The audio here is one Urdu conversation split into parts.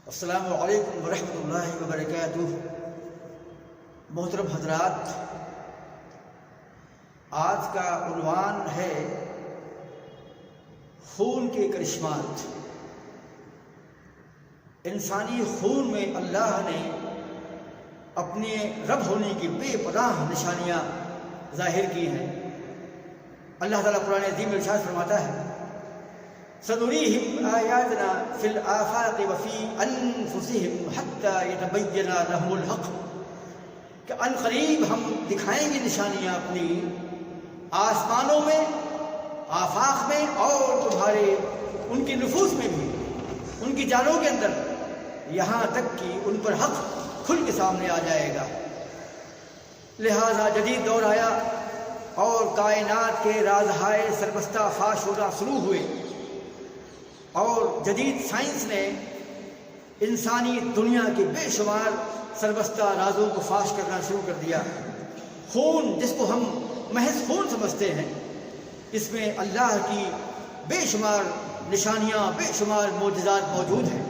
السلام علیکم ورحمۃ اللہ وبرکاتہ۔ محترم حضرات، آج کا عنوان ہے خون کے کرشمات۔ انسانی خون میں اللہ نے اپنے رب ہونے کی بے پناہ نشانیاں ظاہر کی ہیں۔ اللہ تعالیٰ قرآن عظیم میں ارشاد فرماتا ہے، سنریہم آیاتنا فی الآفاق وفی انفسہم حتی یتبین لہم الحق، کہ ان قریب ہم دکھائیں گے نشانیاں اپنی آسمانوں میں، آفاق میں، اور تمہارے ان کے نفوس میں بھی، ان کی جانوں کے اندر، یہاں تک کہ ان پر حق کھل کے سامنے آ جائے گا۔ لہذا جدید دور آیا اور کائنات کے رازہائے سربستہ فاش ہونا شروع ہوئے، اور جدید سائنس نے انسانی دنیا کے بے شمار سربستہ رازوں کو فاش کرنا شروع کر دیا۔ خون، جس کو ہم محض خون سمجھتے ہیں، اس میں اللہ کی بے شمار نشانیاں، بے شمار معجزات موجود ہیں۔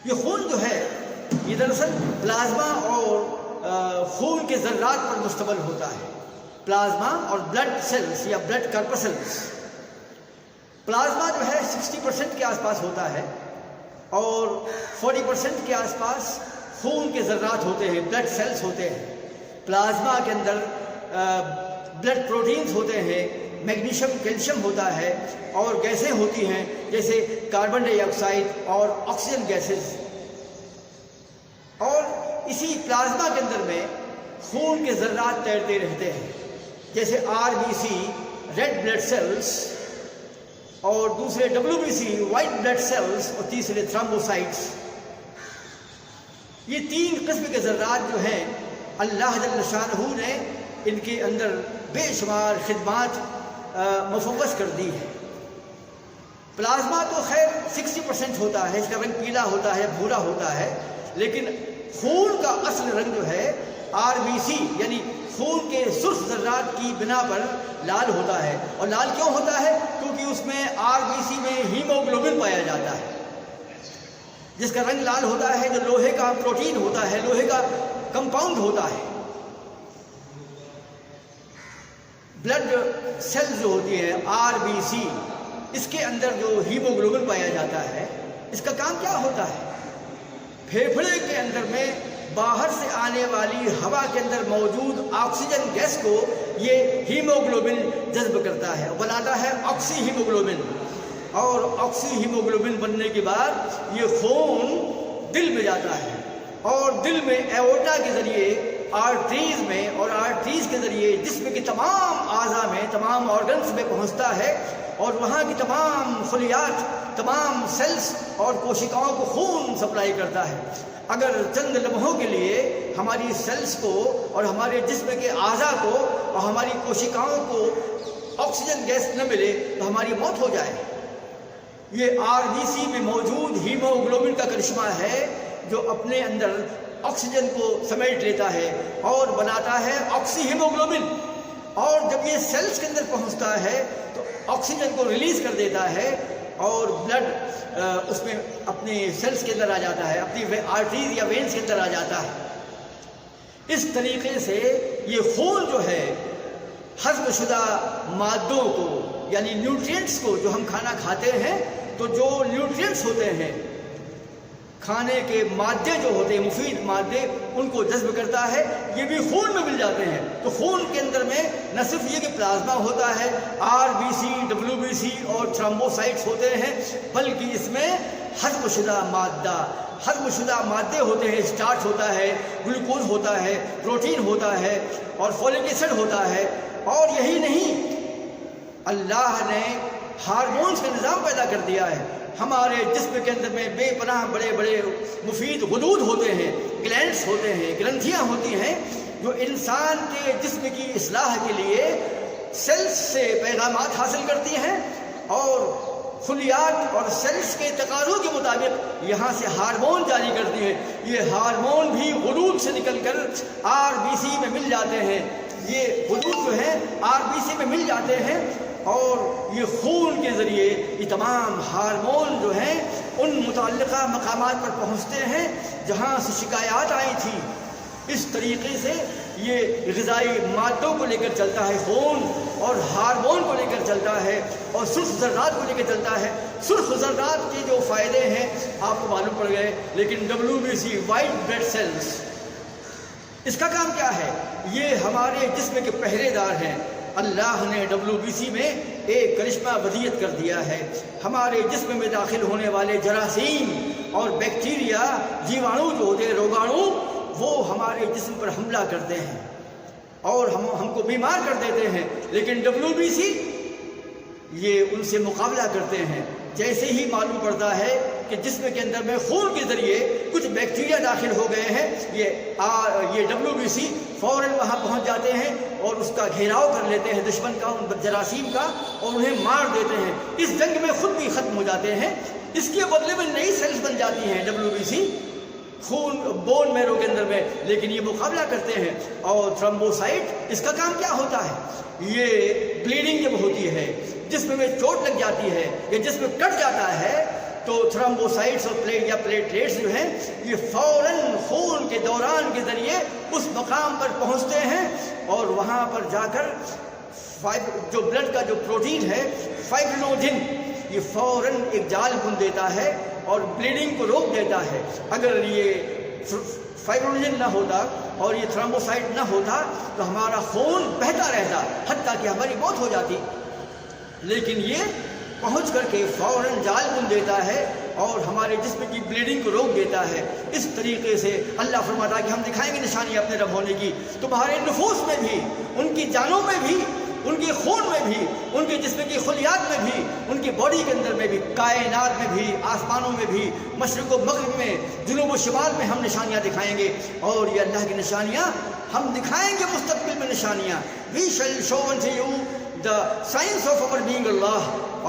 یہ خون جو ہے، یہ دراصل پلازما اور خون کے ذرات پر مشتمل ہوتا ہے۔ پلازما اور بلڈ سیلز یا بلڈ کارپسلز۔ پلازما جو ہے 60% کے آس پاس ہوتا ہے، اور 40% کے آس پاس خون کے ذرات ہوتے ہیں، بلڈ سیلز ہوتے ہیں۔ پلازما کے اندر بلڈ پروٹینز ہوتے ہیں، میگنیشیم، کیلشیم ہوتا ہے، اور گیسیں ہوتی ہیں جیسے کاربن ڈائی آکسائڈ اور آکسیجن گیسز۔ اور اسی پلازما کے اندر میں خون کے ذرات تیرتے رہتے ہیں، جیسے RBC ریڈ بلڈ سیلز، اور دوسرے WBC وائٹ بلڈ سیلز، اور تیسرے تھرمبوسائٹس۔ یہ تین قسم کے ذرات جو ہیں، اللہ جل شانہ نے ان کے اندر بے شمار خدمات مفوض کر دی ہے۔ پلازما تو خیر 60% ہوتا ہے، اس کا رنگ پیلا ہوتا ہے، بھورا ہوتا ہے، لیکن خون کا اصل رنگ جو ہے RBC یعنی خون کے سرخ ذرات کی بنا پر لال ہوتا ہے۔ اور لال کیوں ہوتا ہے؟ کیونکہ اس میں RBC میں ہیموگلوبن پایا جاتا ہے، جس کا رنگ لال ہوتا ہے، جو لوہے کا پروٹین ہوتا ہے، لوہے کا کمپاؤنڈ ہوتا ہے۔ بلڈ سیلز جو ہوتی ہیں RBC، اس کے اندر جو ہیموگلوبن پایا جاتا ہے، اس کا کام کیا ہوتا ہے؟ پھیپھڑے کے اندر میں باہر سے آنے والی ہوا کے اندر موجود آکسیجن گیس کو یہ ہیموگلوبن جذب کرتا ہے، بناتا ہے آکسی ہیموگلوبن، اور آکسی ہیموگلوبن بننے کے بعد یہ خون دل میں جاتا ہے، اور دل میں ایورٹا کے ذریعے آرٹریز میں، اور آرٹریز کے ذریعے جسم کے تمام اعضاء میں، تمام آرگنز میں پہنچتا ہے، اور وہاں کی تمام خلیات، تمام سیلز اور کوشکاؤں کو خون سپلائی کرتا ہے۔ اگر چند لمحوں کے لیے ہماری سیلز کو اور ہمارے جسم کے اعضاء کو اور ہماری کوشکاؤں کو آکسیجن گیس نہ ملے تو ہماری موت ہو جائے۔ یہ RBC میں موجود ہیموگلوبن کا کرشمہ ہے، جو اپنے اندر آکسیجن کو سمیٹ لیتا ہے اور بناتا ہے آکسی ہیموگلوبن، اور جب یہ سیلز کے اندر پہنچتا ہے تو آکسیجن کو ریلیز کر دیتا ہے، اور بلڈ اس میں اپنے سیلز کے اندر آ جاتا ہے، اپنی آرٹریز یا وینز کے اندر آ جاتا ہے۔ اس طریقے سے یہ خون جو ہے ہضم شدہ مادوں کو، یعنی نیوٹرینٹس کو، جو ہم کھانا کھاتے ہیں تو جو نیوٹرینٹس ہوتے ہیں، کھانے کے مادے جو ہوتے ہیں، مفید مادے، ان کو جذب کرتا ہے، یہ بھی خون میں مل جاتے ہیں۔ تو خون کے اندر میں نہ صرف یہ کہ پلازما ہوتا ہے، RBC، WBC اور تھرمبوسائٹس ہوتے ہیں، بلکہ اس میں ہضم شدہ مادے ہوتے ہیں، اسٹارچ ہوتا ہے، گلوکوز ہوتا ہے، پروٹین ہوتا ہے، اور فولک ایسڈ ہوتا ہے۔ اور یہی نہیں، اللہ نے ہارمونز کا نظام پیدا کر دیا ہے۔ ہمارے جسم کے اندر میں بے پناہ بڑے بڑے مفید غدود ہوتے ہیں، گلینڈز ہوتے ہیں، گرنتھیاں ہوتی ہیں، جو انسان کے جسم کی اصلاح کے لیے سیلز سے پیغامات حاصل کرتی ہیں، اور خلیات اور سیلز کے تقاضوں کے مطابق یہاں سے ہارمون جاری کرتی ہیں۔ یہ ہارمون بھی غدود سے نکل کر RBC میں مل جاتے ہیں، یہ غدود جو ہیں RBC میں مل جاتے ہیں، اور یہ خون کے ذریعے یہ تمام ہارمون جو ہیں ان متعلقہ مقامات پر پہنچتے ہیں جہاں سے شکایات آئی تھی۔ اس طریقے سے یہ غذائی مادوں کو لے کر چلتا ہے، خون اور ہارمون کو لے کر چلتا ہے، اور سرخ ذرات کو لے کر چلتا ہے۔ سرخ ذرات کے جو فائدے ہیں آپ کو معلوم پڑ گئے، لیکن WBC وائٹ بلڈ سیلز، اس کا کام کیا ہے؟ یہ ہمارے جسم کے پہرے دار ہیں۔ اللہ نے WBC میں ایک کرشمہ ودیعت کر دیا ہے۔ ہمارے جسم میں داخل ہونے والے جراثیم اور بیکٹیریا، جیوانو جو ہوتے ہیں، روگانو، وہ ہمارے جسم پر حملہ کرتے ہیں اور ہم کو بیمار کر دیتے ہیں، لیکن WBC یہ ان سے مقابلہ کرتے ہیں۔ جیسے ہی معلوم پڑتا ہے کہ جسم کے اندر میں خون کے ذریعے کچھ بیکٹیریا داخل ہو گئے ہیں، یہ WBC فوراً وہاں پہنچ جاتے ہیں اور اس کا گھیراؤ کر لیتے ہیں، دشمن کا، ان جراثیم کا، اور انہیں مار دیتے ہیں۔ اس جنگ میں خود بھی ختم ہو جاتے ہیں۔ اس کے بدلے میں نئی سیلز بن جاتی ہیں WBC خون بون میرو کے اندر میں، لیکن یہ مقابلہ کرتے ہیں۔ اور تھرمبوسائٹ، اس کا کام کیا ہوتا ہے؟ یہ بلیڈنگ جب ہوتی ہے، جسم میں چوٹ لگ جاتی ہے یا جسم کٹ جاتا ہے، تو تھرمبوسائٹس اور پلیٹلیٹس جو ہیں یہ فوراً خون کے دوران کے ذریعے اس مقام پر پہنچتے ہیں اور وہاں پر جا کر جو بلڈ کا جو پروٹین ہے فائبرینوجن، یہ فوراً ایک جال بن دیتا ہے اور بلیڈنگ کو روک دیتا ہے۔ اگر یہ فائبرینوجن نہ ہوتا اور یہ تھرمبوسائٹ نہ ہوتا تو ہمارا خون بہتا رہتا، حتیٰ کہ ہماری موت ہو جاتی، لیکن یہ پہنچ کر کے فوراً جال بن دیتا ہے اور ہمارے جسم کی بلیڈنگ کو روک دیتا ہے۔ اس طریقے سے اللہ فرماتا ہے کہ ہم دکھائیں گے نشانی اپنے رب ہونے کی، تمہارے نفوس میں بھی، ان کی جانوں میں بھی، ان کے خون میں بھی، ان کے جسم کی خلیات میں بھی، ان کی باڈی کے اندر میں بھی، کائنات میں بھی، آسمانوں میں بھی، مشرق و مغرب میں، جنوب و شمال میں ہم نشانیاں دکھائیں گے۔ اور یہ اللہ کی نشانیاں ہم دکھائیں گے مستقبل میں نشانیاں۔ We shall show unto you the signs of our being Allah۔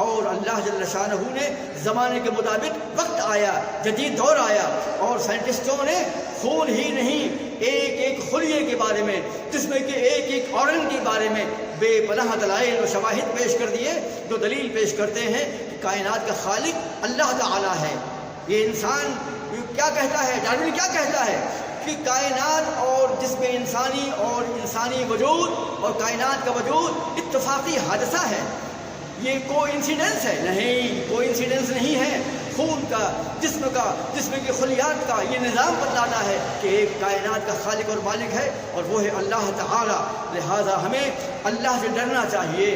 اور اللہ جل شانہ نے زمانے کے مطابق وقت آیا، جدید دور آیا، اور سائنٹسٹوں نے خون ہی نہیں، ایک ایک خلیے کے بارے میں، جسم کے ایک ایک آرگن کے بارے میں بے پناہ دلائل و شواہد پیش کر دیے، جو دلیل پیش کرتے ہیں کہ کائنات کا خالق اللہ تعالی ہے۔ یہ انسان کیا کہتا ہے، ڈارون کیا کہتا ہے کہ کائنات اور جسم انسانی اور انسانی وجود اور کائنات کا وجود اتفاقی حادثہ ہے، یہ کوئی انسیڈنس ہے؟ نہیں، کوئی انسیڈنس نہیں ہے۔ خون کا، جسم کی خلیات کا یہ نظام بتلاتا ہے کہ ایک کائنات کا خالق اور مالک ہے، اور وہ ہے اللہ تعالی۔ لہذا ہمیں اللہ سے ڈرنا چاہیے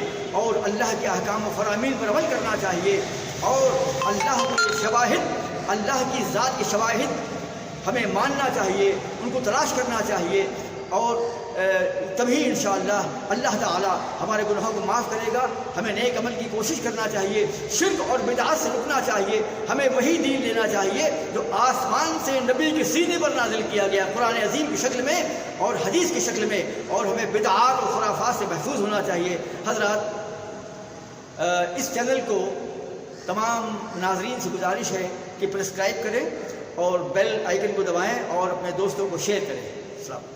اور اللہ کے احکام و فرامین پر عمل کرنا چاہیے، اور اللہ کے شواہد، اللہ کی ذات کے شواہد ہمیں ماننا چاہیے، ان کو تلاش کرنا چاہیے، اور تبھی انشاءاللہ اللہ تعالی ہمارے گناہوں کو معاف کرے گا۔ ہمیں نیک عمل کی کوشش کرنا چاہیے، شرک اور بدعات سے رکنا چاہیے، ہمیں وہی دین لینا چاہیے جو آسمان سے نبی کے سینے پر نازل کیا گیا، قرآن عظیم کی شکل میں اور حدیث کی شکل میں، اور ہمیں بدعات اور خرافات سے محفوظ ہونا چاہیے۔ حضرات، اس چینل کو تمام ناظرین سے گزارش ہے کہ سبسکرائب کریں اور بیل آئیکن کو دبائیں اور اپنے دوستوں کو شیئر کریں۔ السلام۔